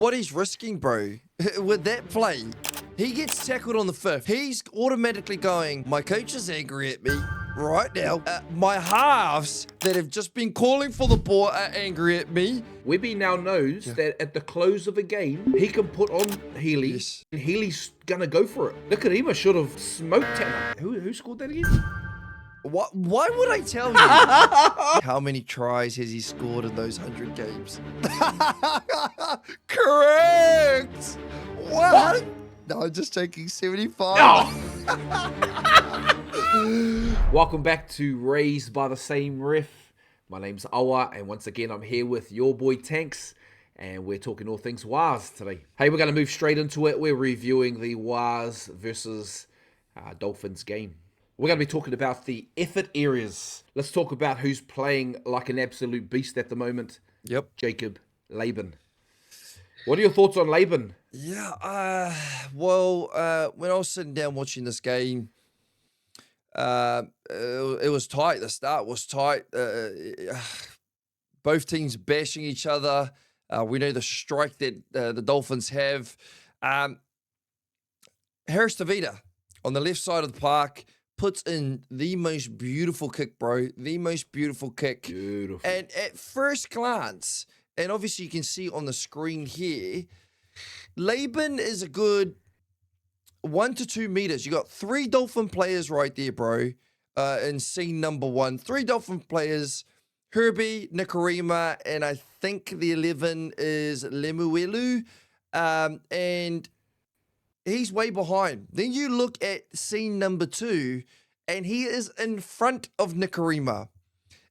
what he's risking, bro, with that play, he gets tackled on the 5th. He's automatically going, my coach is angry at me right now. My halves that have just been calling for the ball are angry at me. Webby now knows that at the close of a game, he can put on Healy, and Healy's going to go for it. Nicarima should have smoked Tannah. Who scored that again? What? Why would I tell you? How many tries has he scored in those 100 games? Correct! What? No, I'm just taking 75. No. Welcome back to Raised by the Same Ref. My name's Awa, and once again I'm here with your boy Tanks, and we're talking all things Waz today. Hey, we're going to move straight into it. We're reviewing the Waz versus Dolphins game. We're going to be talking about the effort areas. Let's talk about who's playing like an absolute beast at the moment. Yep. Jacob Laban. What are your thoughts on Laban? Yeah, well, when I was sitting down watching this game, it was tight. The start was tight. Both teams bashing each other. We know the strike that the Dolphins have. Harris Tavita on the left side of the park puts in the most beautiful kick, bro. The most beautiful kick. Beautiful. And at first glance, and obviously you can see on the screen here, Laban is a good 1 to 2 meters. You got 3 Dolphin players right there, bro, in scene number 1. 3 Dolphin players, Herbie, Nicarima, and I think the 11 is Lemuelu. And he's way behind. Then you look at scene number 2, and he is in front of Nicarima,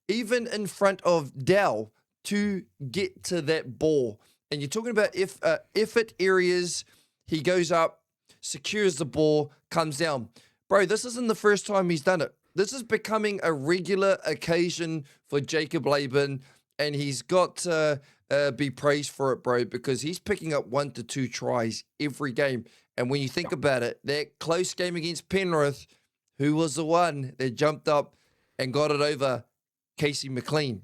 even in front of Dell to get to that ball. And you're talking about effort areas. He goes up, secures the ball, comes down. Bro, this isn't the first time he's done it. This is becoming a regular occasion for Jacob Laban, and he's got to be praised for it, bro, because he's picking up 1 to 2 tries every game. And when you think about it, that close game against Penrith, who was the one that jumped up and got it over Casey McLean?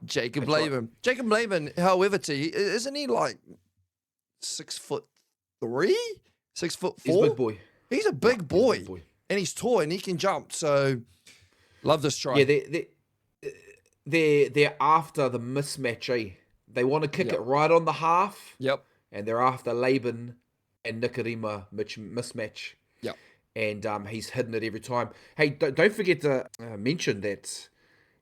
Jacob Laban. Right. Jacob Laban, however, isn't he like 6'3", 6'4"? He's a big boy. He's a big boy. And he's tall and he can jump. So, love this try. Yeah, they're after the mismatch, eh? They want to kick it right on the half. Yep. And they're after Laban and Nicarima mismatch. Yep. And he's hidden it every time. Hey, don't forget to mention that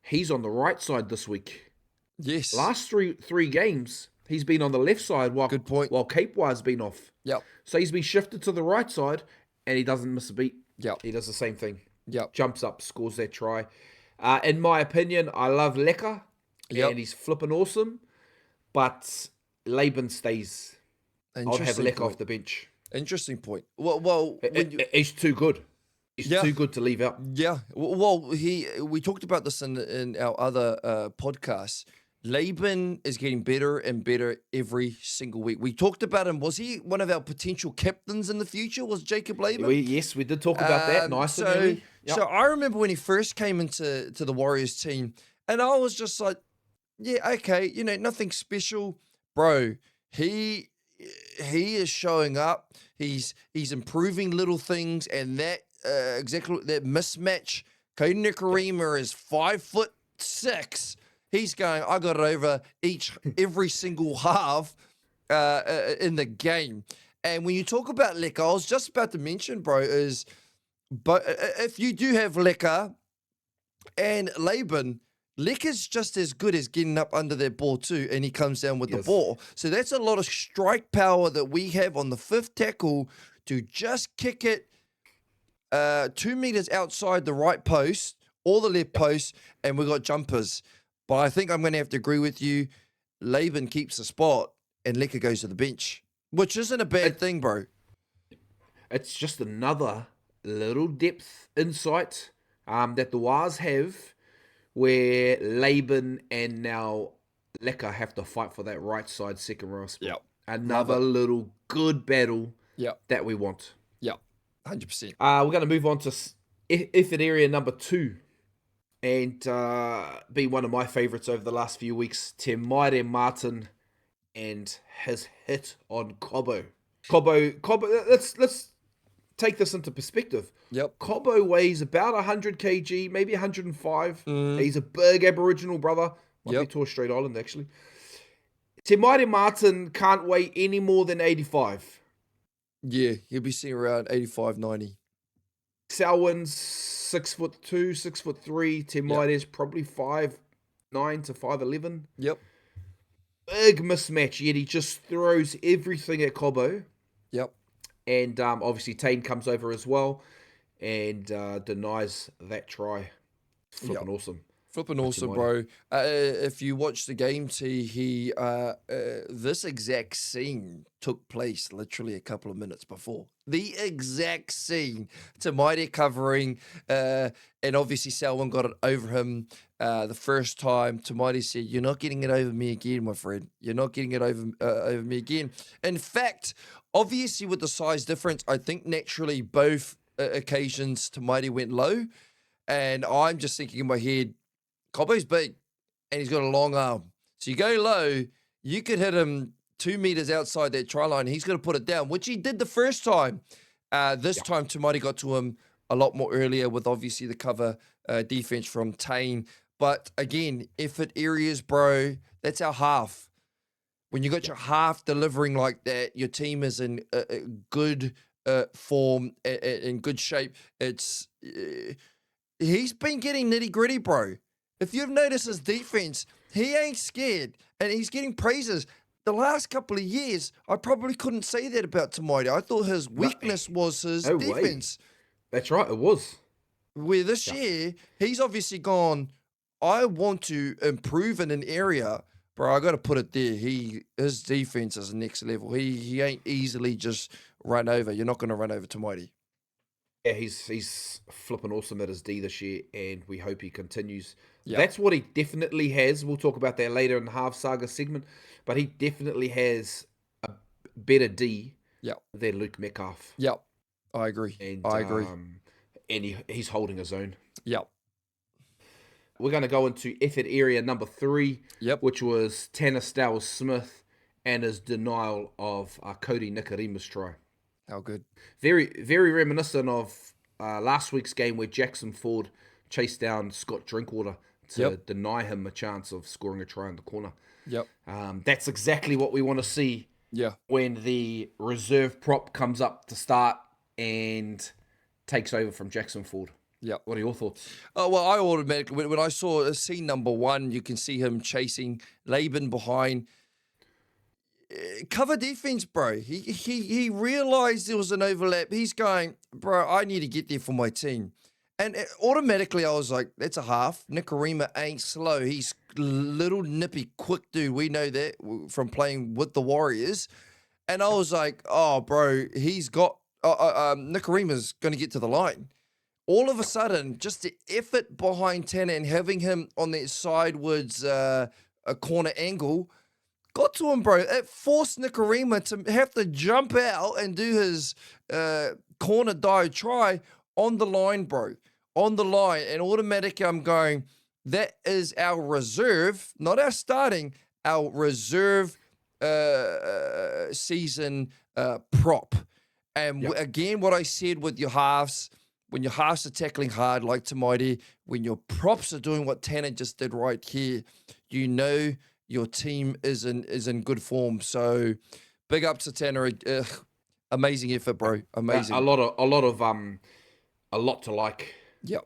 he's on the right side this week. Yes. Last three games, he's been on the left side while Good point. While Capewell's been off. Yep. So he's been shifted to the right side, and he doesn't miss a beat. Yep. He does the same thing. Yep. Jumps up, scores that try. In my opinion, I love Leka, and he's flipping awesome, but Laban stays. I'd have Leka off the bench. Interesting point. Well, he's too good. He's too good to leave out. Yeah. Well, we talked about this in our other podcasts. Laban is getting better and better every single week. We talked about him. Was he one of our potential captains in the future? Was Jacob Laban? Yes, we did talk about that. Nice. So I remember when he first came into the Warriors team, and I was just like, yeah, okay, nothing special. Bro, he is showing up. He's improving little things, and that exactly that mismatch. Cody Nicarima is 5'6". He's going, I got it over every single half in the game. And when you talk about Leka, I was just about to mention, bro, but if you do have Leka and Laban, Leka's just as good as getting up under that ball too, and he comes down with the ball. So that's a lot of strike power that we have on the 5th tackle to just kick it 2 meters outside the right post or the left post, and we got jumpers. But I think I'm going to have to agree with you. Laban keeps the spot, and Leka goes to the bench, which isn't a bad thing, bro. It's just another little depth insight that the Waz have, where Laban and now Leka have to fight for that right side second row spot. Yep. Another little good battle that we want. Yep, 100%. We're going to move on to effort area number 2. And be one of my favourites over the last few weeks, Te Maire Martin and his hit on Cobbo. Cobbo. Let's take this into perspective. Yep. Cobbo weighs about 100 kg, maybe 105. He's a big Aboriginal brother. Might be Torres Strait Island, actually. Te Maire Martin can't weigh any more than 85. Yeah, he'll be sitting around 85, 90. Selwyn's 6'2", 6'3". Te Maire's probably 5'9" to 5'11". Yep. Big mismatch, yet he just throws everything at Cobbo. Yep. And obviously Tane comes over as well and denies that try. Flipping awesome. Flipping awesome, bro. If you watch the game, this exact scene took place literally a couple of minutes before. The exact scene. Te Maire covering, and obviously Selwyn got it over him the first time. Te Maire said, "You're not getting it over me again, my friend. You're not getting it over me again." In fact, obviously with the size difference, I think naturally both occasions Te Maire went low, and I'm just thinking in my head, Cobbo's big, and he's got a long arm. So you go low, you could hit him 2 meters outside that try line. He's going to put it down, which he did the first time. This time, Te Maire got to him a lot more earlier with obviously the cover defense from Tane. But again, effort areas, bro, that's our half. When you got your half delivering like that, your team is in a good form, in good shape. It's he's been getting nitty gritty, bro. If you've noticed his defense, he ain't scared, and he's getting praises. The last couple of years, I probably couldn't say that about Te Maire. I thought his weakness was his defense. That's right, it was. Where this year, he's obviously gone, I want to improve in an area, bro, I got to put it there. His defense is next level. He ain't easily just run over. You're not going to run over Te Maire. Yeah, he's flipping awesome at his D this year, and we hope he continues. Yep. That's what he definitely has. We'll talk about that later in the Halves Saga segment, but he definitely has a better D than Luke Metcalf. Yep, I agree. I agree. And he's holding his own. Yep. We're going to go into effort area number 3, which was Tannah Styles-Smith and his denial of Cody Nikarima's try. How good. Very, very reminiscent of last week's game where Jackson Ford chased down Scott Drinkwater to deny him a chance of scoring a try in the corner. Yep. That's exactly what we want to see when the reserve prop comes up to start and takes over from Jackson Ford. Yep. What are your thoughts? Oh, well, I automatically, when I saw scene number 1, you can see him chasing Laban behind. Cover defense, bro. He realized there was an overlap. He's going, bro, I need to get there for my team. And automatically I was like, that's a half. Nikarima ain't slow. He's little nippy, quick dude. We know that from playing with the Warriors. And I was like, oh, bro, he's got, Nikarima's going to get to the line. All of a sudden, just the effort behind Tannah and having him on that sidewards a corner angle got to him, bro. It forced Nikarima to have to jump out and do his corner dive try on the line, bro. On the line. And automatically I'm going, that is our reserve, not our starting, our reserve season prop. And again, what I said with your halves, when your halves are tackling hard like Te Maire, when your props are doing what Tannah just did right here, you know your team is in good form. So big ups to Tannah. Amazing effort, bro. Amazing. A lot to like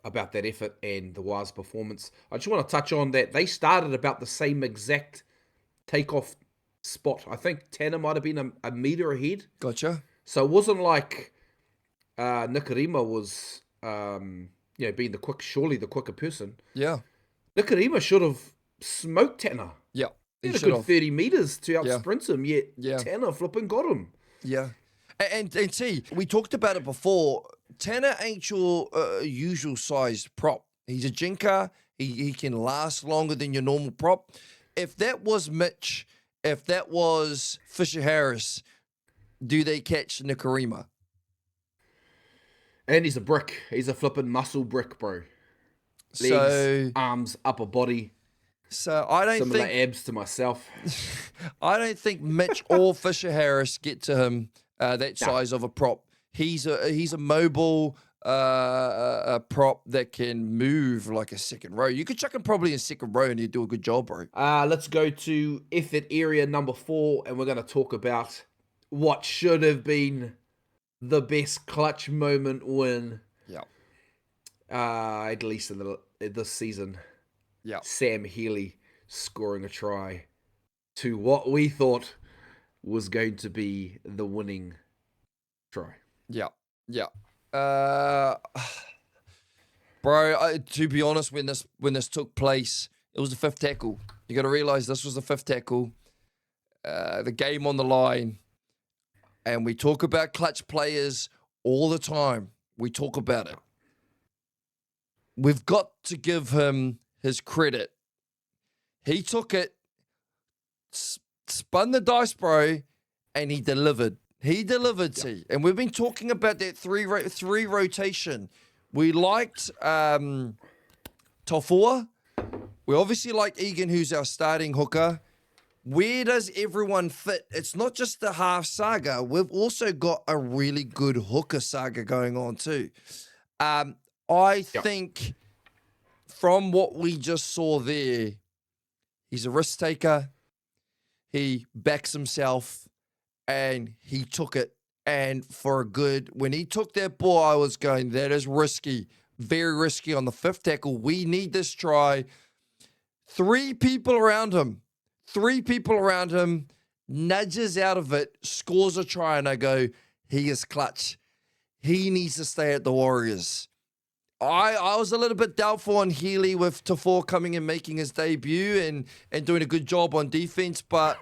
about that effort and the Waz performance. I just want to touch on that they started about the same exact takeoff spot. I think Tannah might have been a meter ahead. Gotcha. So it wasn't like Nikarima was being surely the quicker person. Yeah. Nikarima should have smoked Tannah. Yeah. He had a good 30 meters to out-sprint him, yet Tannah flipping got him. Yeah. And see, we talked about it before. Tannah ain't your usual sized prop. He's a jinker. He can last longer than your normal prop. If that was Mitch, if that was Fisher Harris, do they catch Nikarima? And he's a brick. He's a flipping muscle brick, bro. Legs, arms, upper body. So I don't Similar think abs to myself. Mitch or Fisher Harris get to him that No. size of a prop. He's a mobile a prop that can move like a second row. You could chuck him probably in second row and he'd do a good job, bro. Let's go to effort area number 4, and we're going to talk about what should have been the best clutch moment win. Yeah. At least in this season. Yeah. Sam Healy scoring a try to what we thought was going to be the winning try. Yeah. Yeah. Bro, to be honest, when this took place, it was the 5th tackle. You got to realize this was the 5th tackle. The game on the line. And we talk about clutch players all the time. We talk about it. We've got to give him his credit. He took it, spun the dice, bro, and he delivered. He delivered, T. And we've been talking about that three rotation. We liked Tofua. We obviously like Egan, who's our starting hooker. Where does everyone fit? It's not just the Halves Saga. We've also got a really good hooker saga going on too. I think from what we just saw there, he's a risk taker. He backs himself and he took it. And for a good, when he took that ball, I was going, that is risky, very risky on the 5th tackle. We need this try. 3 people around him, nudges out of it, scores a try, and I go, he is clutch. He needs to stay at the Warriors. I was a little bit doubtful on Healy with Tafur coming and making his debut and doing a good job on defense, but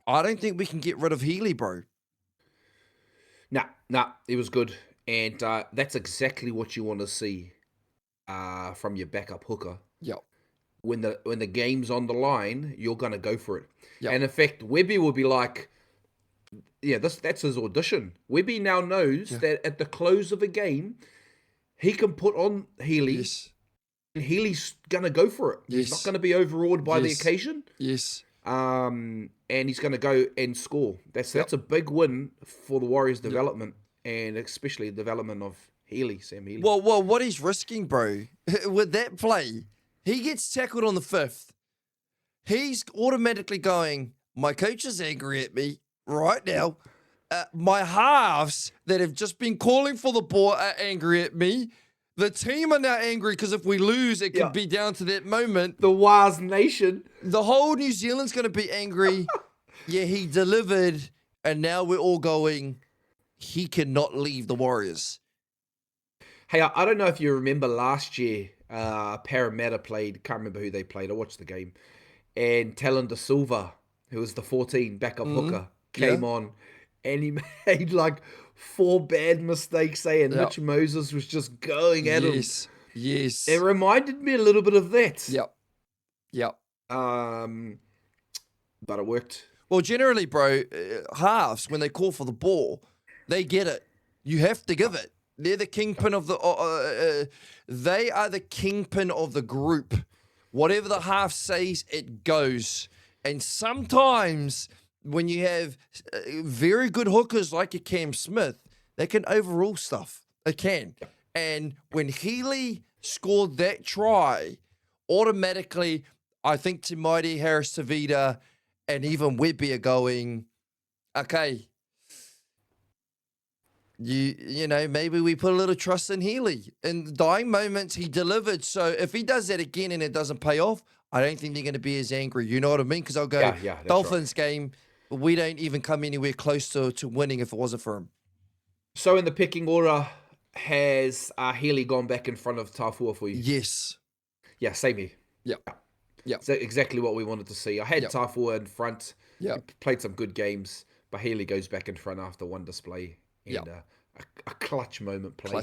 I don't think we can get rid of Healy, bro. Nah, it was good. And that's exactly what you want to see from your backup hooker. Yep. When the game's on the line, you're going to go for it. Yep. And in fact, Webby will be like, yeah, that's his audition. Webby now knows that at the close of a game, he can put on Healy. Yes. And Healy's going to go for it. Yes. He's not going to be overawed by the occasion. Yes. And he's going to go and score. That's a big win for the Warriors' development, and especially the development of Sam Healy. Well, what he's risking, bro, with that play, he gets tackled on the 5th. He's automatically going, my coach is angry at me right now. My halves that have just been calling for the ball are angry at me. The team are now angry because if we lose, it could be down to that moment. The Waz Nation. The whole New Zealand's going to be angry. Yeah, he delivered, and now we're all going, he cannot leave the Warriors. Hey, I don't know if you remember last year, Parramatta played, can't remember who they played, I watched the game, and Talon De Silva, who was the 14 backup hooker, came on, and he made like 4 bad mistakes, and Mitch Moses was just going at him. Yes. It reminded me a little bit of that. Yep. But it worked. Well, generally, bro, halves, when they call for the ball, they get it. You have to give it. They're the kingpin of the... they are the kingpin of the group. Whatever the half says, it goes. And sometimes when you have very good hookers like your Cam Smith, they can overrule stuff. They can. And when Healy scored that try, automatically, I think Tamaiti, Harris-Tavita, and even Webby are going, okay, you know, maybe we put a little trust in Healy. In the dying moments, he delivered. So if he does that again and it doesn't pay off, I don't think they're going to be as angry. You know what I mean? Because I'll go, Dolphins game, we don't even come anywhere close to winning if it wasn't for him. So in the pecking order, has Healy gone back in front of Tafua for you? Yes. Yeah, same here. Yeah. So exactly what we wanted to see. I had Tafua in front. Yeah. Played some good games, but Healy goes back in front after one display. And a clutch moment play.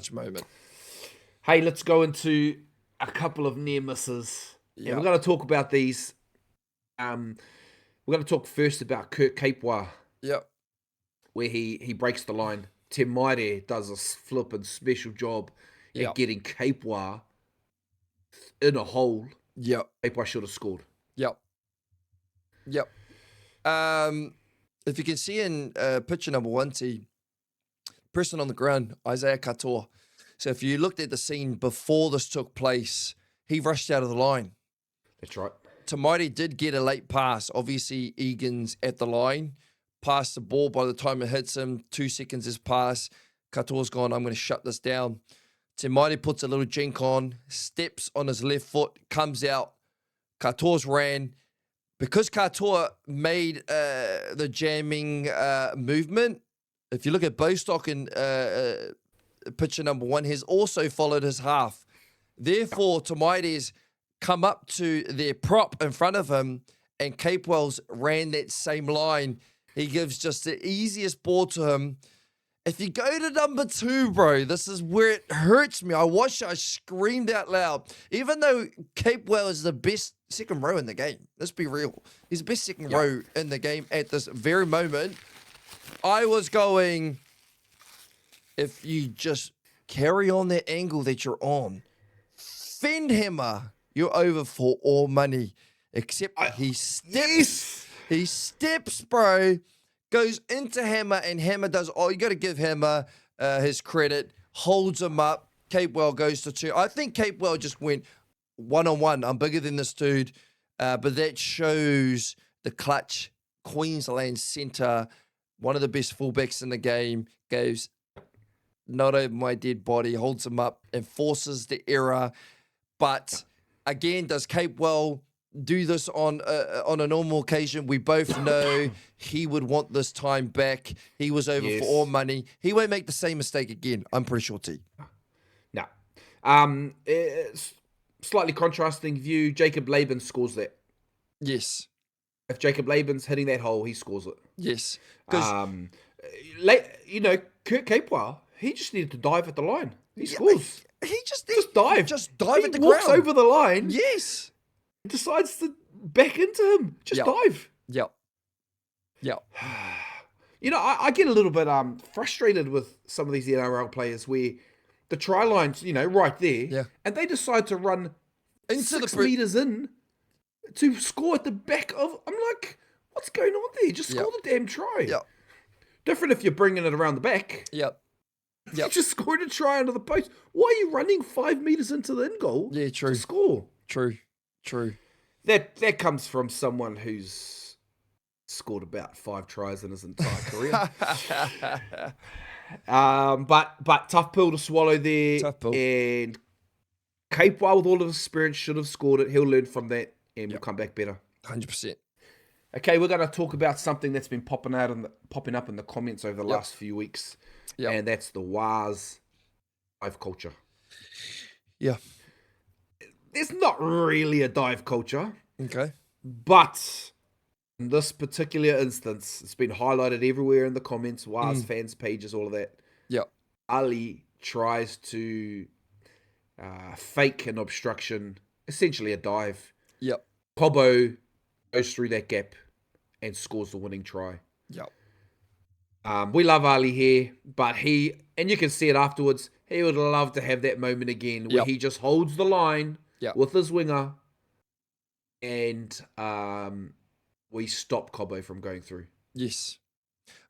Hey, let's go into a couple of near misses. Yeah. We're going to talk about these. We're going to talk first about Kurt Capewell. Yep. Where he breaks the line. Tim Maire does a flippin' special job at getting Capewell in a hole. Yep. Capewell should have scored. Yep. Yep. If you can see in picture number 1, person on the ground, Isaiah Katoa. So if you looked at the scene before this took place, he rushed out of the line. That's right. Tamaiti did get a late pass. Obviously, Egan's at the line, passed the ball. By the time it hits him, 2 seconds has passed. Katoa's gone, I'm going to shut this down. Tamaiti puts a little jink on, steps on his left foot, comes out. Katoa's ran. Because Katoa made the jamming movement, if you look at Bostock in picture number 1, he's also followed his half. Therefore, Tamaiti's come up to their prop in front of him, and Capewell's ran that same line. He gives just the easiest ball to him. If you go to number 2, bro, this is where it hurts me. I watched it, I screamed out loud. Even though Capewell is the best second row in the game, let's be real. He's the best second row in the game at this very moment. I was going, if you just carry on that angle that you're on, fend hammer, you're over for all money. Except he steps. Yes! He steps, bro. Goes into Hammer, and Hammer does all. You got to give Hammer his credit. Holds him up. Capewell goes to 2. I think Capewell just went one-on-one. I'm bigger than this dude. But that shows the clutch. Queensland centre, one of the best fullbacks in the game, goes not over my dead body, holds him up, and forces the error. But again, does Capewell do this on a normal occasion? We both know he would want this time back. He was over for all money. He won't make the same mistake again. I'm pretty sure, T. No. Slightly contrasting view. Jacob Laban scores that. Yes. If Jacob Laban's hitting that hole, he scores it. Yes. Kurt Capewell, he just needed to dive at the line. He scores. He just dive. Just dive at the ground. He walks over the line. Yes. Decides to back into him. Just dive. Yep. I get a little bit frustrated with some of these NRL players where the try line's, right there, and they decide to run into 6 meters in to score at the back of. I'm like, what's going on there? Just score the damn try. Yep. Different if you're bringing it around the back. Yep. You just scored a try under the post. Why are you running 5 meters into the end goal? Yeah, true. To score. True. That comes from someone who's scored about 5 tries in his entire career. But tough pill to swallow there. Tough pill. And Capewell, with all of his experience, should have scored it. He'll learn from that and will come back better. 100%. Okay, we're going to talk about something that's been popping up in the comments over the last few weeks. Yep. And that's the WAS dive culture. Yeah. There's not really a dive culture. Okay. But in this particular instance, it's been highlighted everywhere in the comments, WAS fans pages, all of that. Yep. Ali tries to fake an obstruction, essentially a dive. Yep. Cobbo goes through that gap and scores the winning try. Yep. We love Ali here, but and you can see it afterwards, he would love to have that moment again where he just holds the line with his winger and we stop Cobbo from going through. Yes.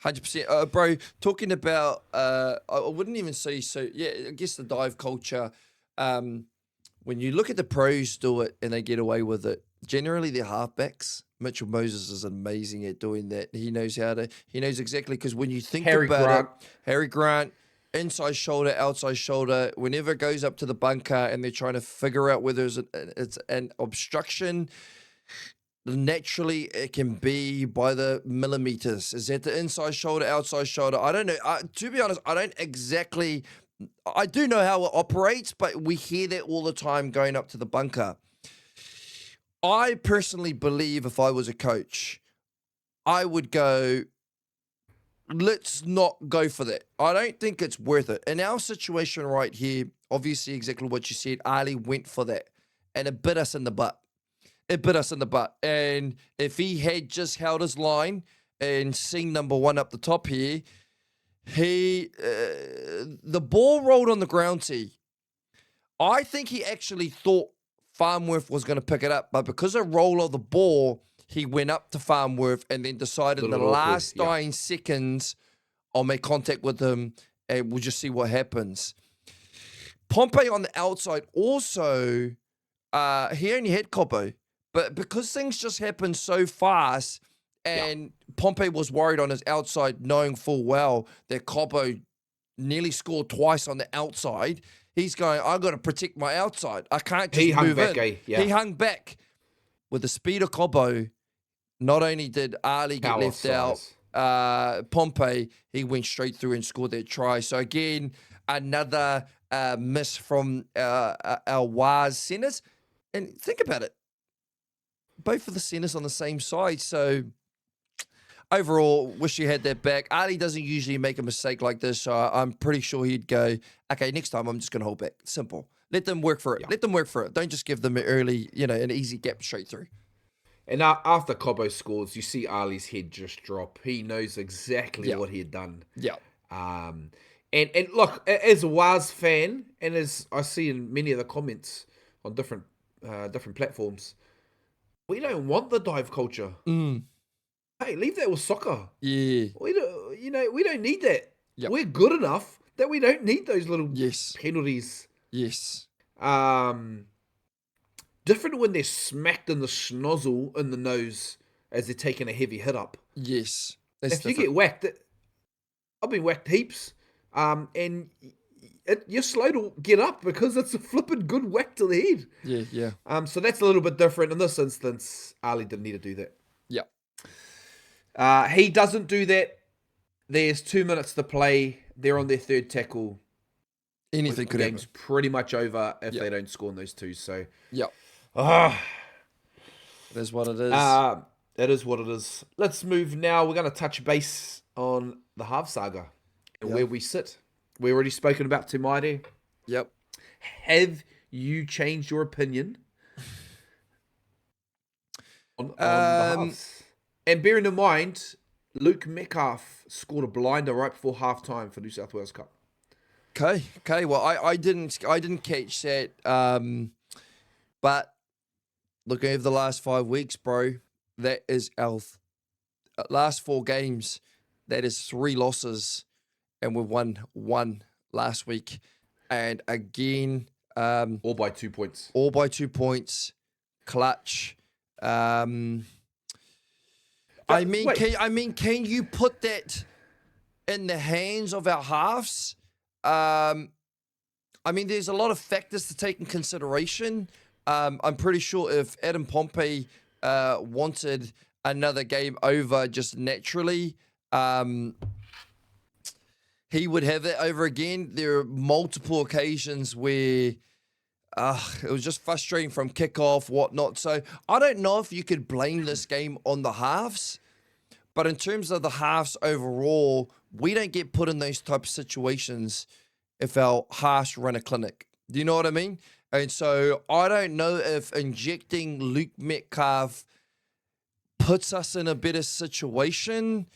100%. Bro, talking about, I wouldn't even say so, I guess the dive culture, when you look at the pros do it and they get away with it, generally they're halfbacks. Mitchell Moses is amazing at doing that. He knows exactly, because when you think about it, Harry Grant, inside shoulder, outside shoulder, whenever it goes up to the bunker and they're trying to figure out whether it's an obstruction, naturally it can be by the millimeters. Is that the inside shoulder, outside shoulder? I don't know. To be honest, I don't exactly. I do know how it operates, but we hear that all the time going up to the bunker. I personally believe if I was a coach, I would go, let's not go for that. I don't think it's worth it. In our situation right here, obviously exactly what you said, Ali went for that, and it bit us in the butt. And if he had just held his line and seen number 1 up the top here, the ball rolled on the ground, T. I think he actually thought Farnworth was going to pick it up, but because of roll of the ball, he went up to Farnworth and then decided in the last dying seconds, I'll make contact with him and we'll just see what happens. Pompey on the outside also, he only had Cobbo, but because things just happened so fast and Pompey was worried on his outside, knowing full well that Cobbo nearly scored twice on the outside, he's going, I've got to protect my outside. I can't just move in. He hung back. With the speed of Cobbo, not only did Ali get left out, Pompey, he went straight through and scored that try. So again, another miss from our Waz centers. And think about it. Both of the centers on the same side. So overall, wish you had that back. Ali doesn't usually make a mistake like this. So I'm pretty sure he'd go, okay, next time I'm just going to hold back. Simple. Let them work for it. Let them work for it. Don't just give them an early, an easy gap straight through. And after Cobbo scores, you see Ali's head just drop. He knows exactly what he had done. Yeah. And look, as a Waz fan, and as I see in many of the comments on different platforms, we don't want the dive culture. Hey, leave that with soccer. Yeah. We don't need that. Yep. We're good enough that we don't need those little penalties. Yes. Different when they're smacked in the schnozzle in the nose as they're taking a heavy hit up. Yes. If you get whacked, I've been whacked heaps, and you're slow to get up because it's a flippin' good whack to the head. Yeah. So that's a little bit different. In this instance, Ali didn't need to do that. Yeah. He doesn't do that. There's 2 minutes to play. They're on their third tackle. Anything could happen. The game's pretty much over if they don't score in those two. So, it is what it is. It is what it is. Let's move now. We're going to touch base on the Halves Saga and where we sit. We already spoken about Te Maire. Yep. Have you changed your opinion on the Halves? And bearing in mind, Luke Metcalf scored a blinder right before halftime for New South Wales Cup. Okay. Well, I didn't catch that. But looking over the last 5 weeks, bro, that is our last 4 games. That is 3 losses, and we've won 1 last week. And again, all by 2 points. All by 2 points. Clutch. Can you put that in the hands of our halves? There's a lot of factors to take in consideration. I'm pretty sure if Adam Pompey wanted another game over just naturally, he would have it over again. There are multiple occasions where it was just frustrating from kickoff, whatnot. So I don't know if you could blame this game on the halves, but in terms of the halves overall, we don't get put in those type of situations if our halves run a clinic. Do you know what I mean? And so I don't know if injecting Luke Metcalf puts us in a better situation.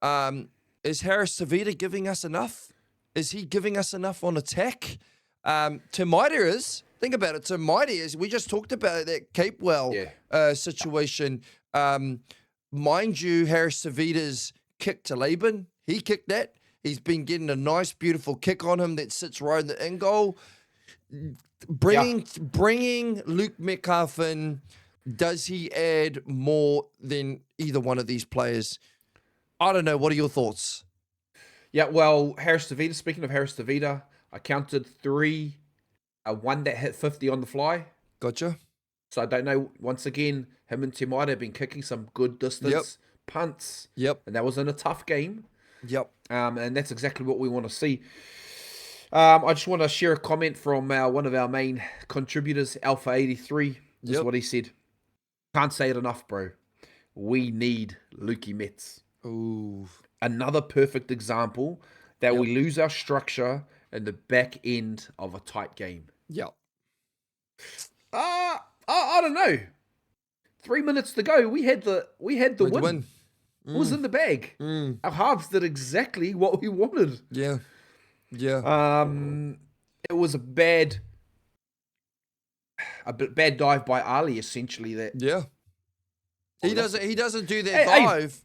Is Harris Tavita giving us enough? Is he giving us enough on attack? Te Maire is. Think about it. Te Maire is. We just talked about that Capewell situation. Mind you, Harris Tavita's kick to Laban, he kicked that. He's been getting a nice, beautiful kick on him that sits right in the end goal. Bringing Luke Metcalf in, does he add more than either one of these players? I don't know. What are your thoughts? Yeah, well, Harris Tavita, speaking of Harris Tavita, I counted 3, one that hit 50 on the fly. Gotcha. So I don't know, once again, him and Te Maire have been kicking some good distance punts. Yep. And that was in a tough game. Yep. And that's exactly what we want to see. I just want to share a comment from one of our main contributors, Alpha83. This is what he said. Can't say it enough, bro. We need Lukey Mets. Ooh. Another perfect example that we lose our structure in the back end of a tight game. Yep. I don't know. 3 minutes to go. We had the win. It was in the bag. Our halves did exactly what we wanted. Yeah. It was a bad dive by Ali, essentially. He doesn't do that Hey, dive.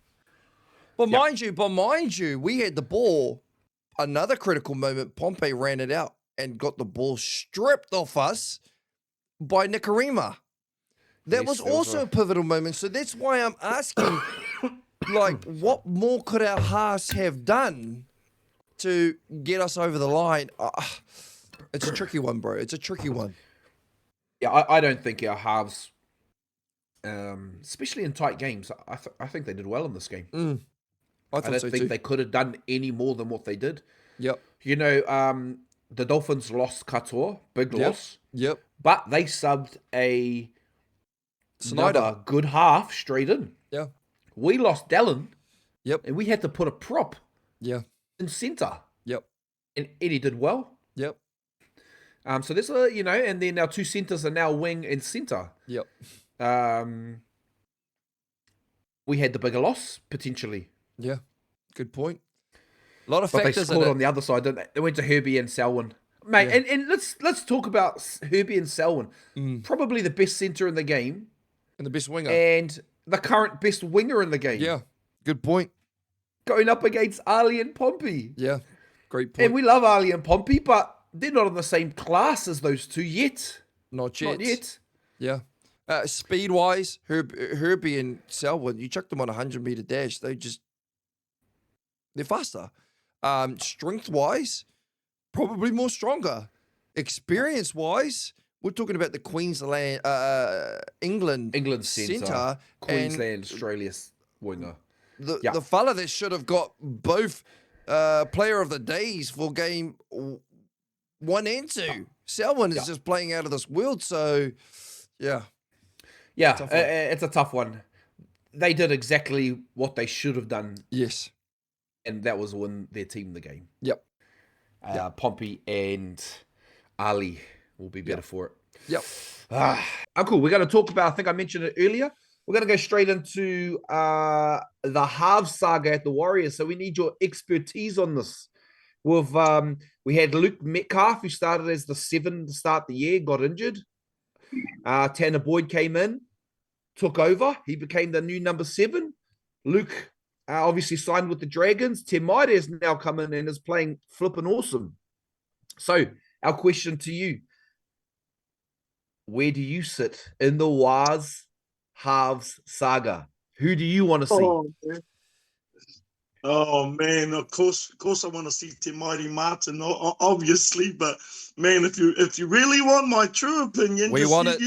But Yep. mind you, we had the ball. Another critical moment, Pompey ran it out and got the ball stripped off us by Nicarima. That Yes, was there was also a pivotal moment. So that's why I'm asking, like, what more could our halves have done to get us over the line? It's a tricky one, bro. It's a tricky one. Yeah, I don't think our halves, especially in tight games, I think they did well in this game. I I thought don't so think too. they could have done any more than what they did. Yep. You know, the Dolphins lost Katoa, big Yep. loss, Yep. but they subbed Snyder. another good half straight in. Yeah. We lost Dallin, Yep. and we had to put a prop Yeah. in centre, Yep. and Eddie did well. Yep. So there's a, and then our two centres are now wing and centre. Yep. We had the bigger loss potentially, Yeah. Good point. A lot of but they factors in scored it. on the other side. Didn't they? They went to Herbie and Selwyn, mate. Yeah. And let's talk about Herbie and Selwyn. Probably the best centre in the game And the best winger. and the current best winger in the game. Yeah. Good point. Going up against Ali and Pompey. Yeah. Great point. And we love Ali and Pompey, but they're not in the same class as those two yet. Not yet. Not yet. Yeah. Speed wise, Herbie and Selwyn, you chuck them on a 100-meter dash, they're faster. Strength wise, probably more stronger. Experience wise, we're talking about the Queensland, England centre, Queensland, Australia's winger. The fella that should have got both player of the days for game 1 and 2. Selwyn is just playing out of this world, so yeah. Yeah, it's a tough one. They did exactly what they should have done. Yes. And that was win their team the game. Yep. Pompey and Ali will be better for it. Yep. Cool. We're going to talk about, I think I mentioned it earlier, we're going to go straight into the Halves Saga at the Warriors. So we need your expertise on this. We had Luke Metcalf, who started as the 7 to start the year, got injured. Tannah Boyd came in, took over. He became the new number 7. Luke obviously signed with the Dragons. Maire has now come in and is playing flipping awesome. So our question to you, where do you sit in the Waz Halves Saga? Who do you want to see? Oh man, of course I want to see Maire Martin, obviously, but man, if you really want my true opinion, we want it.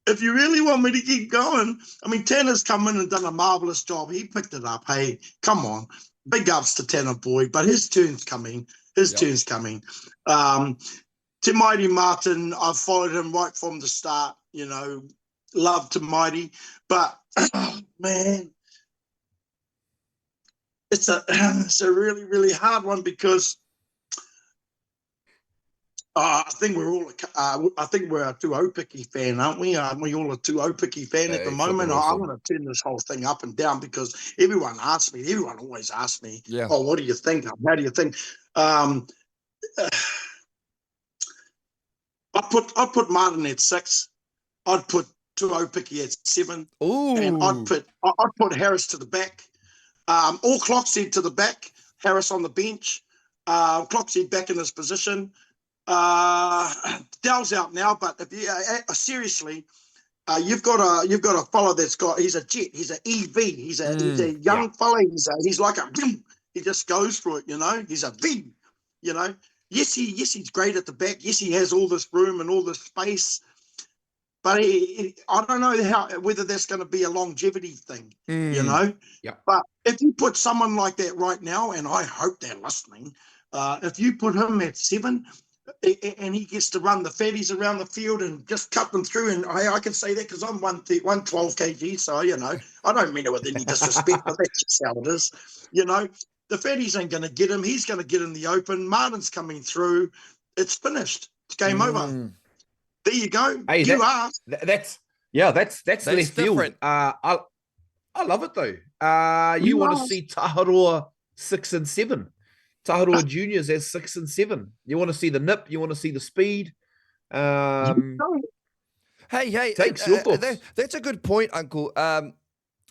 If you really want me to keep going, I mean, Tannah's come in and done a marvelous job. He picked it up. Hey, come on, big ups to Tannah Boyd, but his turn's coming. Turn's coming. Maire Martin, I've followed him right from the start. Love Maire, but man. It's a really, really hard one because I think we're all a too Opiki fan, aren't we? Aren't we all a too Opiki fan at the moment? Awesome. I'm going to turn this whole thing up and down because everyone always asks me, Yeah. oh, what do you think? How do you think? I put Martin at 6. I'd put too Opiki at 7. Ooh. And I'd put Harris to the back. All Clockstead to the back, Harris on the bench, Clockstead back in his position. Dell's out now, but if you seriously, you've got a fellow he's a jet, he's an EV, he's a young fella, he's like he just goes for it, he's a V, Yes, he's great at the back. Yes, he has all this room and all this space. But I don't know whether that's going to be a longevity thing, Yeah. But if you put someone like that right now, and I hope they're listening, if you put him at 7 and he gets to run the fatties around the field and just cut them through, and I can say that because I'm 112 kg, so, I don't mean it with any disrespect, but that's just how it is. The fatties ain't going to get him. He's going to get in the open. Martin's coming through. It's finished. It's game over. There you go. Hey, That's left field. I love it though. You want to see Taharoa 6 and 7. Taharoa Juniors as 6 and 7. You want to see the nip. You want to see the speed. Hey, Hey, Takes your thoughts. that's a good point, Uncle.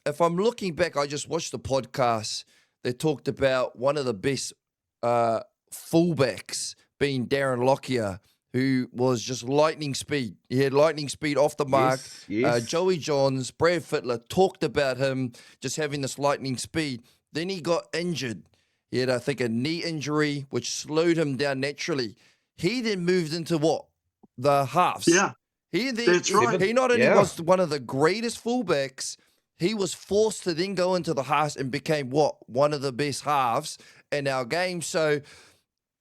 If I'm looking back, I just watched the podcast that talked about one of the best fullbacks being Darren Lockyer, who was just lightning speed. He had lightning speed off the mark. Yes. Joey Johns, Brad Fittler talked about him just having this lightning speed. Then he got injured. He had, I think, a knee injury, which slowed him down naturally. He then moved into what? The halves. Yeah, that's right. He not only Yeah. was one of the greatest fullbacks, he was forced to then go into the halves and became what? One of the best halves in our game. So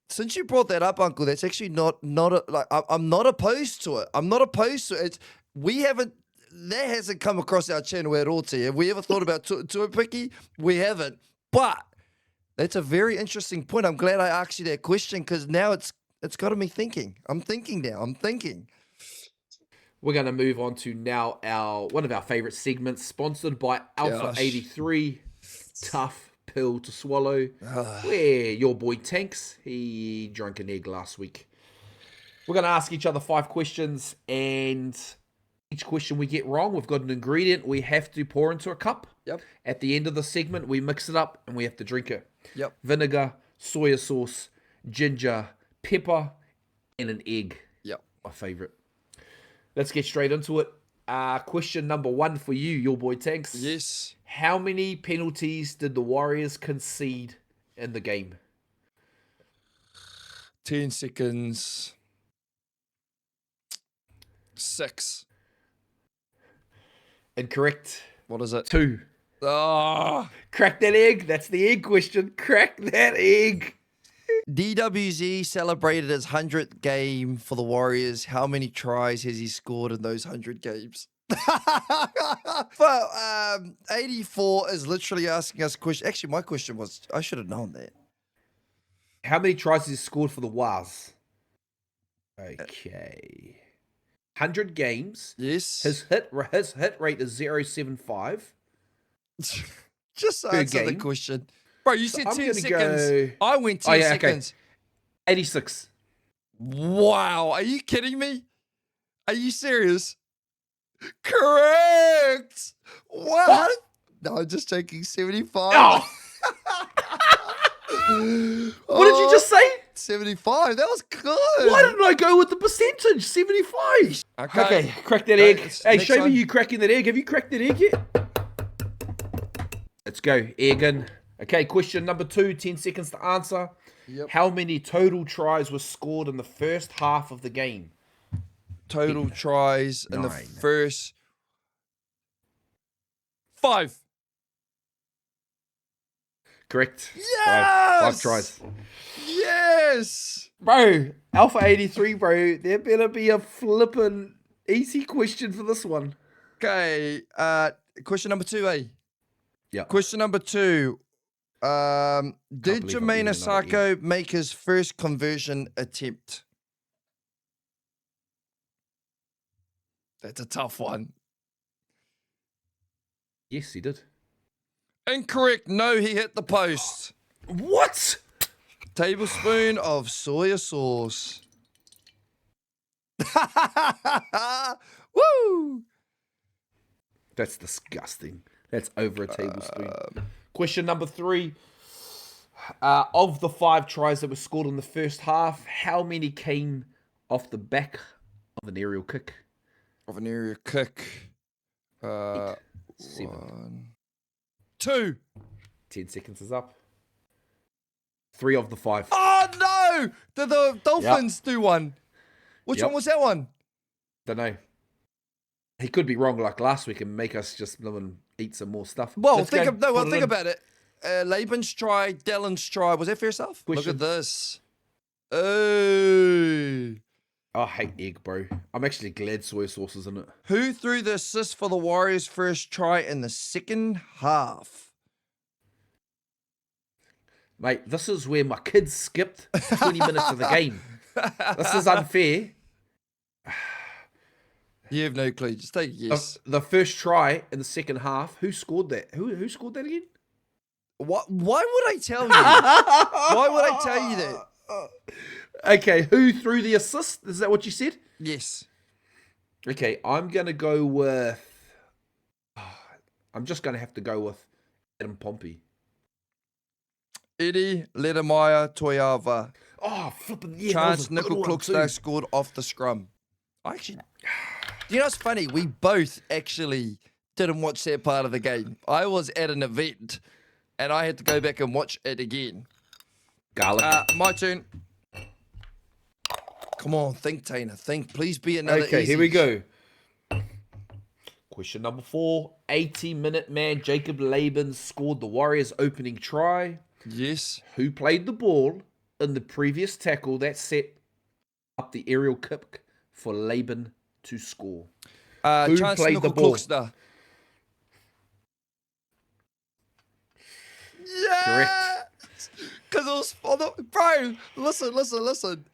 since you brought that up, Uncle, that's actually I'm not opposed to it. I'm not opposed to it. That hasn't come across our channel at all, T. Have we ever thought about Tuapiki? We haven't. But that's a very interesting point. I'm glad I asked you that question because now it's got me thinking. I'm thinking now. I'm thinking. We're going to move on to now one of our favourite segments, sponsored by Alpha 83. Tough pill to swallow. Where your boy Tanks, he drank an egg last week. We're going to ask each other 5 questions, and each question we get wrong, we've got an ingredient we have to pour into a cup. Yep. At the end of the segment, we mix it up and we have to drink it. Yep. Vinegar, soya sauce, ginger, pepper, and an egg. Yep. My favourite. Let's get straight into it. Question number 1 for you, your boy Tanks. Yes. How many penalties did the Warriors concede in the game? 10 seconds. 6. Incorrect. What is it? 2. Oh. Crack that egg. That's the egg question. Crack that egg. DWZ celebrated his 100th game for the Warriors. How many tries has he scored in those 100 games? But 84 is literally asking us a question. Actually, my question was, I should have known that. How many tries has he scored for the Waz? Okay. 100 games. Yes. His hit rate is 0.75. Just answer the game. question. Bro, you said I'm 10 gonna seconds. go- I went 10 okay. seconds. 86. Wow. Are you kidding me? Are you serious? Correct. What? No, I'm just taking 75. Oh! What did you just say? 75. That was good. Why didn't I go with the percentage? 75. Okay, crack that egg. Hey, next show one. me you cracking that egg. Have you cracked that egg yet? Let's go. Egg in. Okay, question number 2. 10 seconds to answer. Yep. How many total tries were scored in the first half of the game? Total tries in the 9. first 5. Correct. Yes! 5 tries. Yes. Bro, Alpha 83, bro. There better be a flippin' easy question for this one. Okay. Question number 2, eh? Yeah. Question number 2. Did believe I'm Jermaine eating another Asako make his first conversion attempt? That's a tough one. Yes, he did. Incorrect. No, he hit the post. What? Tablespoon of soya sauce. Woo! That's disgusting. That's over a tablespoon. Question number 3. Of the 5 tries that were scored in the first half, how many came off the back of an aerial kick? Of an area kick. 7. 1, 2. 10 seconds is up. 3 of the 5. Oh no! Did the Dolphins do one? Which Yep. one was that one? Don't know. He could be wrong like last week and make us just eat some more stuff. Well, Let's think go. Put it in. about it. Laban's try, Dellen's try. Was that first half? Look Question. at this. Oh. I hate egg, bro. I'm actually glad soy sauce is in it. Who threw the assist for the Warriors' first try in the second half? Mate, this is where my kids skipped 20 minutes of the game. This is unfair. You have no clue. Just take a guess. The first try in the second half, who scored that? Who scored that again? What? Why would I tell you? Why would I tell you that? Okay, who threw the assist? Is that what you said? Yes. Okay, I'm going to go with... I'm just going to have to go with Adam Pompey. Eddie Ledemaya Toiava. Oh, flipping, yeah, Chance that was a good Nickel one Kluxler too. scored off the scrum. I actually... You know what's funny? We both actually didn't watch that part of the game. I was at an event, and I had to go back and watch it again. Garlic. My turn. Come on, think, Tannah. Think. Please be another Okay, easy. here we go. Question number 4. 80-minute man Jacob Laban scored the Warriors' opening try. Yes. Who played the ball in the previous tackle that set up the aerial kick for Laban to score? Who Chance played the Nickel ball? Kluxler. Yeah! Correct. Because it was... Bro, listen.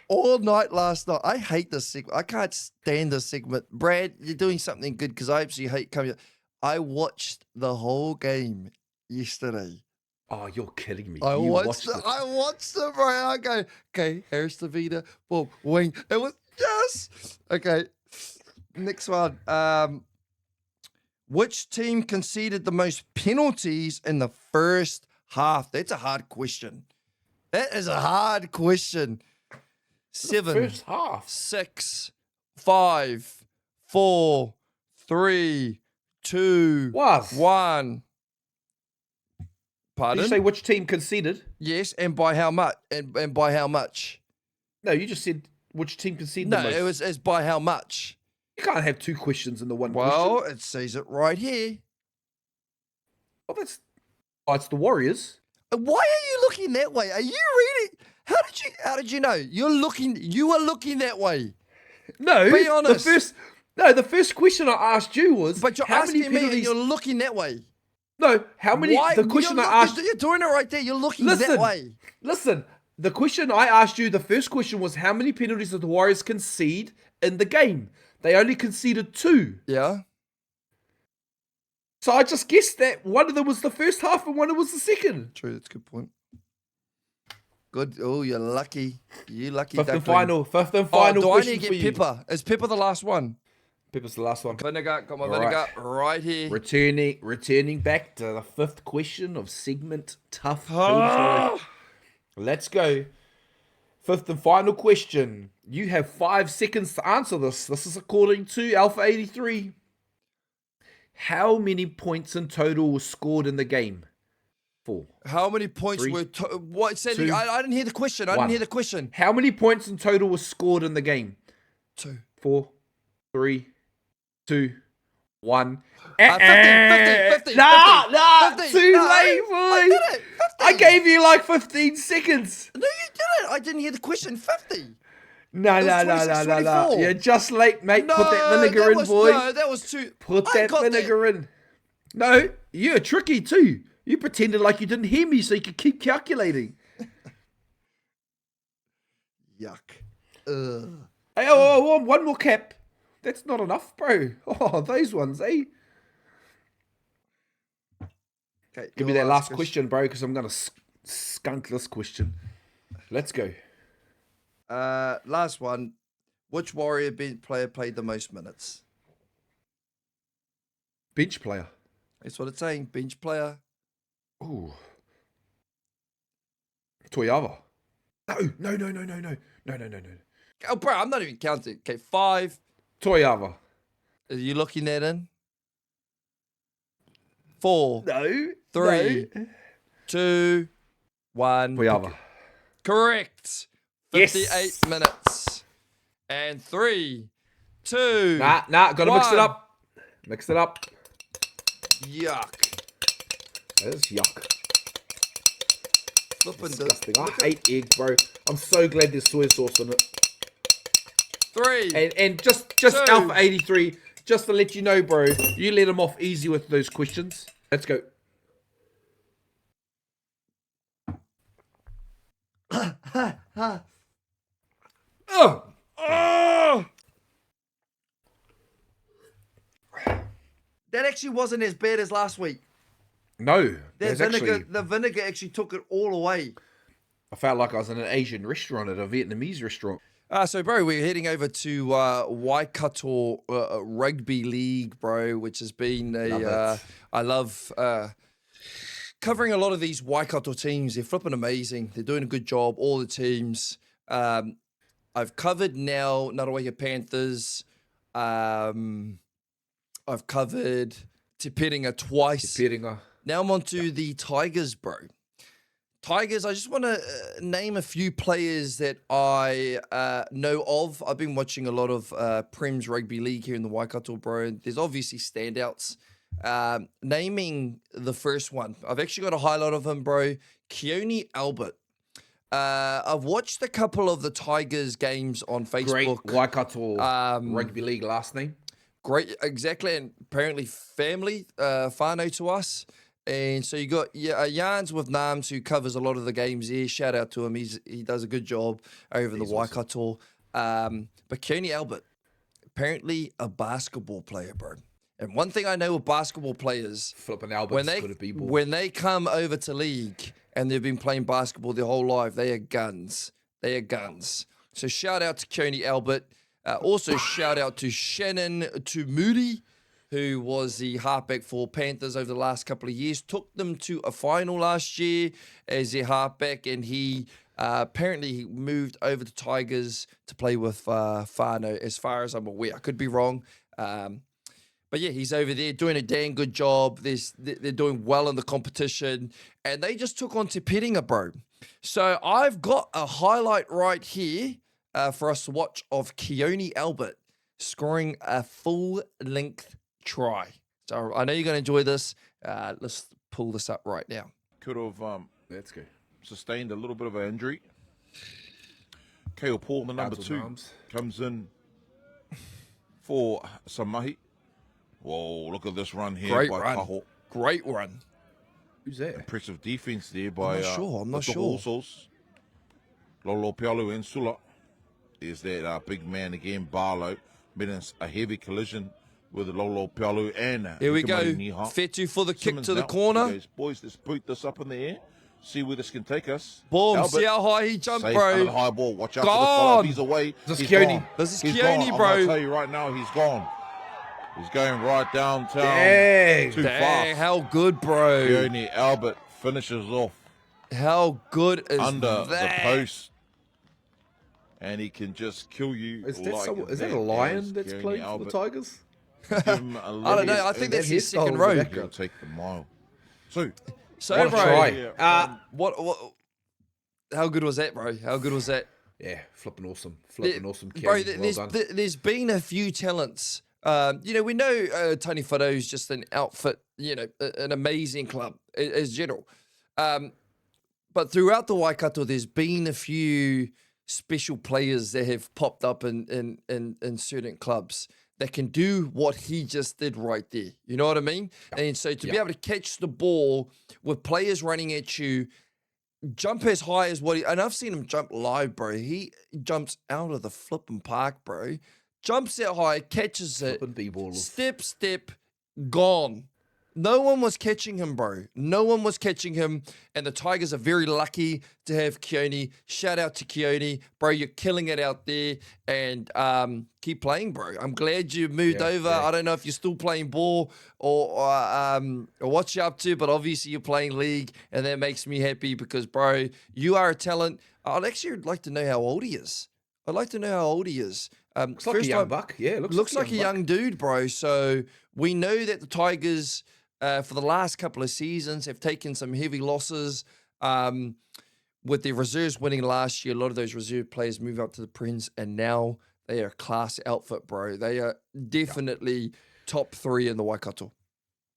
All night last night, I hate this segment. I can't stand this segment. Brad, you're doing something good because I absolutely hate coming. I watched the whole game yesterday. Oh, you're kidding me. I You watched it. I watched it, bro. I go, okay, Harris Tavita, Bob Wing. It was yes. Okay. Next one. Which team conceded the most penalties in the first half? That's a hard question. That is a hard question. 7, First half. 6, 5, 4, 3, 2, Was. 1. Pardon? Did you say which team conceded? Yes, and by how much? And by how much? No, you just said which team conceded No, the most. it was as by how much. You can't have two questions in the one Well, question. it says it right here. Oh, it's the Warriors. Why are you looking that way? Are you reading? How did you know? You were looking that way. No, Be honest. The first question I asked you was, But you're how many asking me and penalties? you're looking that way. No, how many? Why? The question I asked. You're doing it right there. You're looking that way. Listen. The question I asked you, the first question was, how many penalties did the Warriors concede in the game? They only conceded 2. Yeah. So I just guessed that one of them was the first half and one of them was the second. True, that's a good point. Good. Oh, you're lucky. You lucky. Fifth and duckling. final Do I question need to for get you. Pepper? Is Pepper the last one? Pepper's the last one. Vinegar. Got my All vinegar right. right here. Returning back to the 5th question of segment Tough. Ah! Let's go. 5th and final question. You have 5 seconds to answer this. This is according to Alpha 83. How many points in total were scored in the game? 4. How many points 3, were... what said? 2, I didn't hear the question. I 1. didn't hear the question. How many points in total were scored in the game? 2. 4, 3, 2, 1. 50. Nah, 50. too No, late, boy. I did it. 50. I gave you like 15 seconds. No, you didn't. I didn't hear the question. 50. No. It was 26, 24. You're just late, mate. No, Put that vinegar in, boy. No, that was too... Put I that got vinegar in. No, you're tricky too. You pretended like you didn't hear me so you could keep calculating. Yuck. Ugh. Hey, oh, one more cap. That's not enough, bro. Oh, those ones, eh? Okay, Give me that last question, bro, because I'm going to skunk this question. Let's go. Last one. Which Warrior player played the most minutes? Bench player. That's what it's saying. Bench player. Ooh. Toiava. No. Oh, bro, I'm not even counting. Okay, 5. Toiava. Are you looking that in? 4. No. 3. 2. 1. Toiava. Correct. 58 minutes. And 3, 2. Nah, gotta mix it 1. up. Mix it up. Yuck. That is yuck. Flipping Disgusting. I hate egg, bro. I'm so glad there's soy sauce in it. 3. And just 2. Alpha 83, just to let you know, bro, you let him off easy with those questions. Let's go. Oh. That actually wasn't as bad as last week. No, The vinegar actually took it all away. I felt like I was in an Asian restaurant at a Vietnamese restaurant. So, bro, we're heading over to Waikato Rugby League, bro, which has been I love covering a lot of these Waikato teams. They're flipping amazing. They're doing a good job, all the teams. I've covered now Ngaruaia Panthers. I've covered Te Piringa twice. Te Piringa. Now I'm on to the Tigers, bro. Tigers, I just want to name a few players that I know of. I've been watching a lot of Prem's Rugby League here in the Waikato, bro. There's obviously standouts. Naming the first one, I've actually got a highlight of him, bro. Keone Albert. I've watched a couple of the Tigers games on Facebook. Great Waikato Rugby League last name. Great, exactly, and apparently family, whānau to us. And so you got Yarns with Nams, who covers a lot of the games here. Shout out to him. He does a good job over the Waikato. Awesome. But Keone Albert, apparently a basketball player, bro. And one thing I know with basketball players, Flipping Albert's got a B-ball. when they come over to league and they've been playing basketball their whole life, they are guns. They are guns. So shout out to Keone Albert. Also shout out to Shannon Tumuri, who was the halfback for Panthers over the last couple of years. Took them to a final last year as their halfback, and he apparently moved over to Tigers to play with whānau, as far as I'm aware. I could be wrong. But yeah, he's over there doing a damn good job. They're doing well in the competition, and they just took on Te Piringa, bro. So I've got a highlight right here for us to watch of Keone Albert scoring a full-length try. So I know you're going to enjoy this. Let's pull this up right now. Could have That's good. sustained a little bit of an injury. Kale Paul, the number 2, comes in for some mahi. Whoa, look at this run here Great by run. Kaho. Great run. Who's that? Impressive defense there by I'm not the sure. Horses. Lolo Pialu and Sula. Is that big man again, Barlow. Been in a heavy collision with Lolo Pialu and Here we go. Hikamari Niha. Fetu for the kick Simmons to the now. corner. He goes, boys, let's boot this up in the air. See where this can take us. Boom. Albert, See how high he jumped, safe, bro. high ball. Watch out for the Gone. follow-up. He's away. This is He's Keone. gone. This is He's Keone, gone. bro. I'm going to tell you right now, he's gone. He's going right downtown. Dang. Too Dang, fast. how good, bro. Keone Albert finishes off How good is under that? the post. And he can just kill you. Is that, like is that a as lion that's Keone playing for Albert. the Tigers? Give him a I don't little- know. I think that's that his hairstyle second in the row. background. He'll take the mile. So, So, What a bro, try. what? How good was that, bro? How good was that? Yeah, flipping awesome. Flipping awesome. Bro, Keone. Well done. there's been a few talents. We know Tony Whare's just an outfit, an amazing club as general. But throughout the Waikato, there's been a few special players that have popped up in certain clubs that can do what he just did right there. You know what I mean? And so to be able to catch the ball with players running at you, jump as high as and I've seen him jump live, bro. He jumps out of the flipping park, bro. Jumps that high, catches it, Flipping B-ball. step, gone. No one was catching him, bro. No one was catching him. And the Tigers are very lucky to have Keone. Shout out to Keone. Bro, you're killing it out there. And keep playing, bro. I'm glad you moved over. Yeah. I don't know if you're still playing ball or what you're up to, but obviously you're playing league. And that makes me happy because, bro, you are a talent. I'd actually like to know how old he is. I'd like to know how old he is. Looks like a young buck. Yeah, Looks like a young dude, bro. So we know that the Tigers, for the last couple of seasons, have taken some heavy losses. With their reserves winning last year, a lot of those reserve players move up to the Prins, and now they are a class outfit, bro. They are definitely top 3 in the Waikato.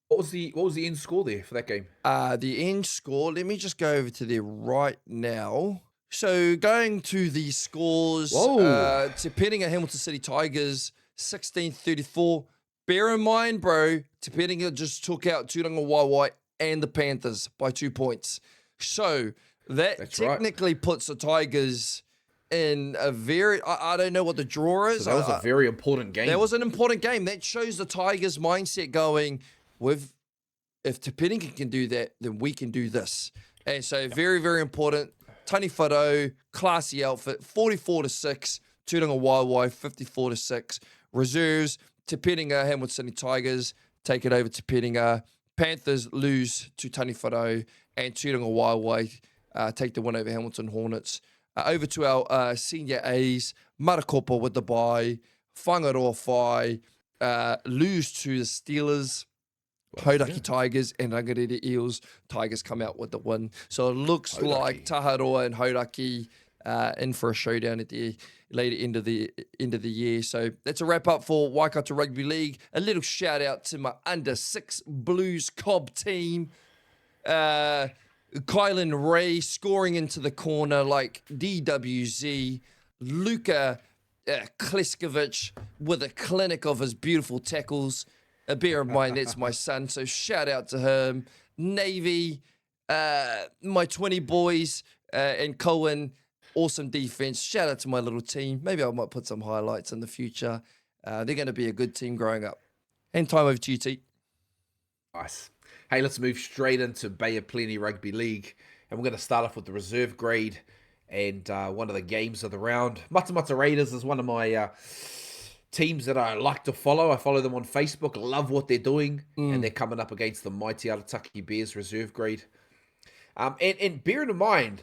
What was the end score there for that game? The end score, let me just go over to there right now. So going to the scores, Whoa. Te Piringa Hamilton City Tigers, 16-34. Bear in mind, bro, Te Piringa just took out Turanga Waiwai and the Panthers by 2 points. So that technically puts the Tigers in a very, I don't know what the draw is. So that was a very important game. That was an important game. That shows the Tigers' mindset going, if Te Piringa can do that, then we can do this. And so very, very important. Tani Whare, classy outfit, 44-6, Tūranga Waiwai 54-6. Reserves, Te Perenga, Hamilton Sydney Tigers take it over to Perenga. Panthers lose to Taniwharau, and Tūranga Waiwai take the win over Hamilton Hornets. Over to our senior A's, Marakopa with the bye, Whangaroa Whai, lose to the Steelers, Hauraki Tigers, and Rangariri Eels. Tigers come out with the win. So it looks like Taharoa and Hauraki in for a showdown at the later end of the year. So that's a wrap up for Waikato Rugby League. A little shout out to my under 6 Blues Cobb team. Kylan Ray scoring into the corner like DWZ. Luka Kleskovic with a clinic of his beautiful tackles. Bear in mind, that's my son, so shout out to him. Navy, my 20 boys, and Cohen, awesome defense. Shout out to my little team. Maybe I might put some highlights in the future. They're going to be a good team growing up. And time over to you, T. Nice. Hey, let's move straight into Bay of Plenty Rugby League. And we're going to start off with the reserve grade and one of the games of the round. Matamata Raiders is one of my teams that I like to follow. I follow them on Facebook. Love what they're doing. And they're coming up against the mighty Arataki Bears reserve grade. And bearing in mind,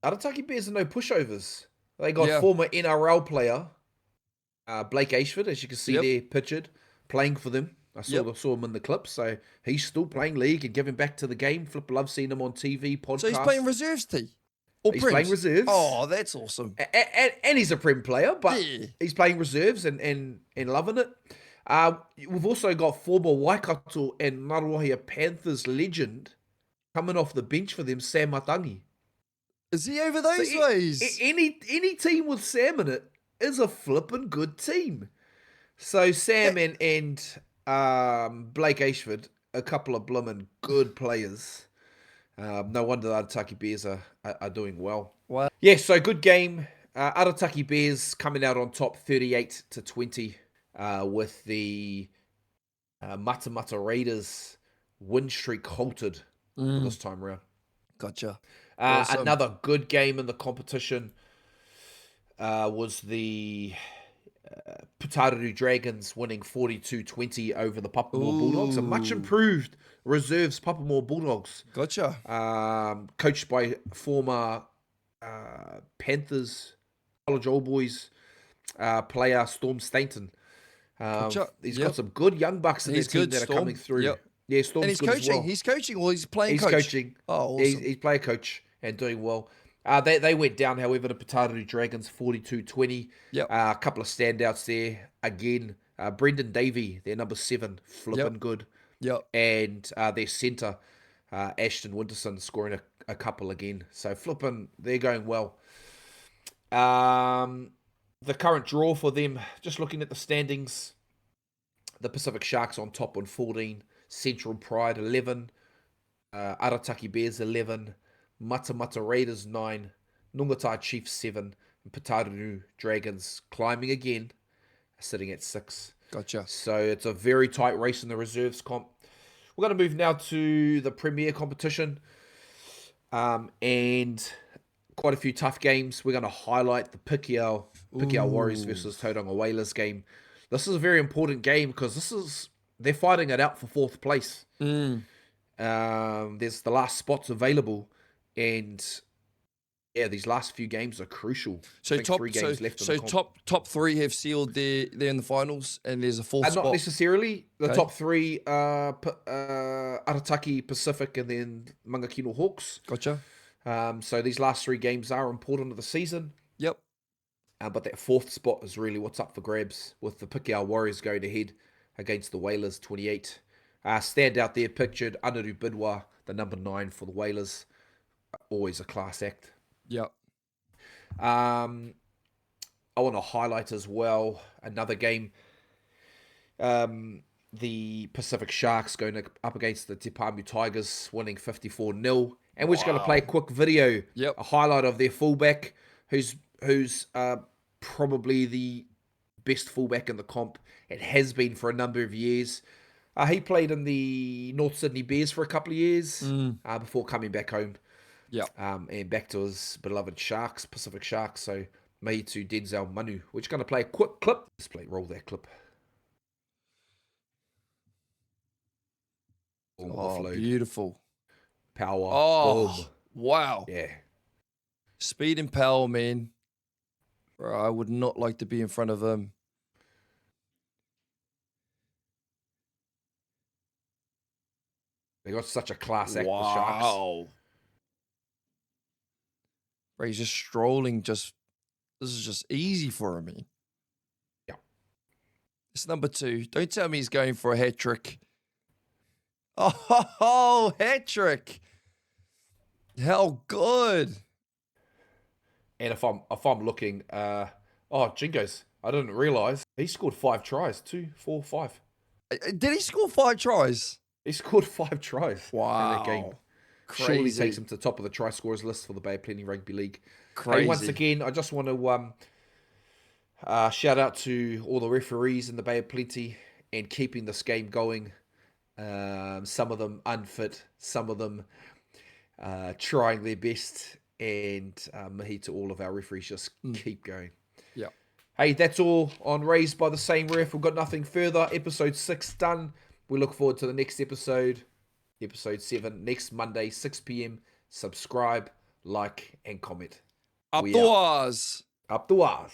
Arataki Bears are no pushovers. They got former NRL player Blake Ashford, as you can see there, pictured, playing for them. I saw him in the clip, so he's still playing league and giving back to the game. Flip love seeing him on TV, podcast. So he's playing reserves, T? Or he's Prems? Playing reserves. Oh, that's awesome. And he's a Prem player, but he's playing reserves and loving it. We've also got former Waikato and Maruahia Panthers legend coming off the bench for them, Sam Matangi. Is he over those ways? Any team with Sam in it is a flippin' good team. So Sam and Blake Ashford, a couple of bloomin' good players. No wonder the Arataki Bears are doing well. Wow. Yeah, so good game. Arataki Bears coming out on top 38-20 with the Matamata Raiders win streak halted this time around. Gotcha. Awesome. Another good game in the competition was the Putaru Dragons winning 42-20 over the Papamore Bulldogs. A much improved reserves Papamore Bulldogs. Gotcha. Coached by former Panthers College All Boys player Storm Stainton. Gotcha. He's got some good young bucks in their team that are coming through. Yep. Yeah, Storm's and he's good coaching. as well. He's coaching, or he's playing He's coach? coaching. Oh, awesome. He's player coach and doing well. They went down, however, to Putaru Dragons 42-20. Yep. A couple of standouts there. Again, Brendan Davey, their number 7, flipping good. Yep. And their centre, Ashton Winterson, scoring a couple again. So flipping, they're going well. The current draw for them, just looking at the standings, the Pacific Sharks on top on 14, Central Pride 11, Arataki Bears 11, Matamata Raiders 9, Nungatai Chiefs 7, and Putaru Dragons climbing again, sitting at 6. Gotcha. So it's a very tight race in the reserves comp. We're going to move now to the Premier competition, and quite a few tough games. We're going to highlight the Piki Warriors versus Tauranga Whalers game. This is a very important game because they're fighting it out for 4th place. There's the last spots available, and these last few games are crucial. So I think 3 games left. So top 3 have sealed they're in the finals, and there's a 4th spot. Not necessarily. The top 3 Arataki Pacific and then Mangakino Hawks. Gotcha. So these last 3 games are important to the season. Yep. But that 4th spot is really what's up for grabs, with the Piki Warriors going ahead against the Whalers 28. Stand out there pictured, Anaru Bidwa, the number 9 for the Whalers. Always a class act. Yep. I want to highlight as well another game. The Pacific Sharks going up against the Te Pāmu Tigers, winning 54-0. And we're just going to play a quick video, a highlight of their fullback, who's probably the best fullback in the comp. It has been for a number of years. He played in the North Sydney Bears for a couple of years before coming back home. And back to his beloved Sharks, Pacific Sharks. So Mahi to Denzel Manu. We're just going to play a quick clip. Let's roll that clip. Boom, offload. Beautiful. Power. Oh, Boom. wow. Yeah. Speed and power, man. Bro, I would not like to be in front of him. They got such a class act, the Sharks. Wow. Bro, he's just strolling. This is just easy for him, man. Yeah. It's number 2. Don't tell me he's going for a hat trick. Oh, hat trick. How good. And if I'm looking, Jingo's, I didn't realise he scored 5 tries. 2, 4, 5. Did he score 5 tries? He scored 5 tries in Wow. that game. Crazy. Surely takes him to the top of the try scorers list for the Bay of Plenty Rugby League. Crazy. Hey, once again, I just want to shout out to all the referees in the Bay of Plenty and keeping this game going. Some of them unfit, some of them trying their best, and mahi to all of our referees. Just keep going. Yeah. Hey, that's all on Raised by the Same Ref. We've got nothing further. Episode 6 done. We look forward to the next episode, episode 7, next Monday, 6 p.m. Subscribe, like, and comment. Up the wires. Up the wires.